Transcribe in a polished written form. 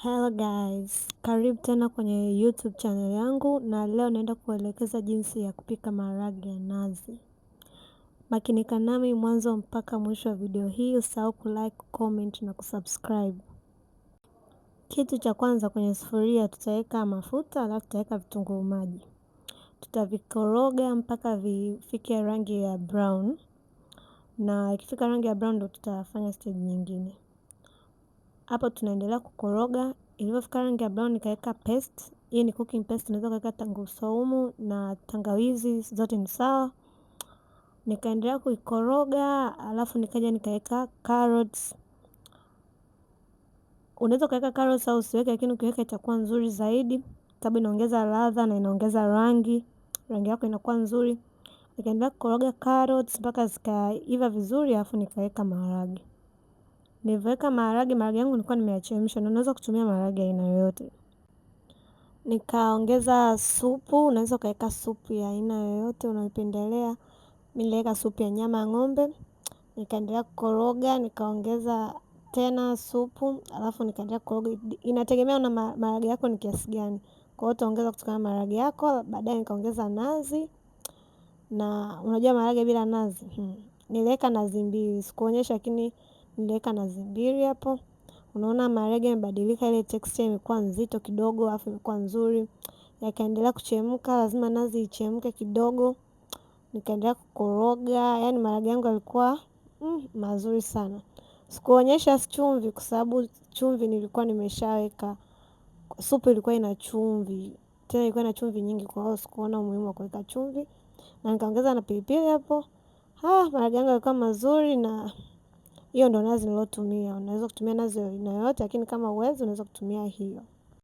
Hello guys, karibu tena kwenye YouTube channel yangu na leo naenda kuelekeza jinsi ya kupika maharage ya nazi. Makinika nami mwanzo mpaka mwisho wa video hii, usahau kulike, comment na kusubscribe. Kitu cha kwanza, kwenye sufuria tutaweka mafuta, alafu tutaweka vitunguu maji. Tutavikoroga mpaka vifike rangi ya brown. Na ikifika rangi ya brown ndo tutafanya stage nyingine. Hapo tunaendelea kukoroga. Ilipofika rangi ya brown nikaweka paste. Hii ni cooking paste, unaweza kuweka tangu saumu na tangawizi, zote ni sawa. Nikaendelea kuikoroga, alafu nikaja nikaweka carrots. Unaweza kuweka carrots au usiweke, lakini ukiweka itakuwa nzuri zaidi, sababu inaongeza ladha na inaongeza rangi. Rangi yako inakuwa nzuri. Nikaendelea kukoroga carrots mpaka zikaiva vizuri, alafu nikaweka maharage. Niliweka maharage yangu nilikuwa nimeyachemsha, na unaweza kutumia maharage aina yoyote. Nikaongeza supu, unaweza kuweka supu ya aina yoyote unayopendelea. Mimi niliweka supu ya nyama ya ng'ombe. Nikaendelea kukoroga, nikaongeza tena supu, alafu nikaendelea kukoroga. Inategemea na maharage yako ni kiasi gani. Kwa hiyo utaongeza kutokana na maharage yako. Baadaye nikaongeza nazi. Na unajua maharage bila nazi, niliweka nazi mbili, sikuonyesha lakini niliweka nazi mbili hapo. Unaona maharage yamebadilika, ile texture imekuwa nzito kidogo, alafu imekuwa nzuri. Yakaendelea kuchemka, lazima nazi ichemke kidogo. Nikaendelea kukoroga, yani maharage yangu yalikuwa mazuri sana. Sikuonyesha chumvi kwa sababu chumvi nilikuwa nimeshaweka. Supu ilikuwa ina chumvi, tena ilikuwa ina chumvi nyingi, kwa hiyo sikuona umuhimu wa kuweka chumvi. Na nikaongeza na pilipili hapo. Maharage yangu yalikuwa mazuri, na hiyo ndo nazi nilotumia. Unaweza kutumia nazi yoyote, lakini kama huwezi unaweza kutumia hiyo.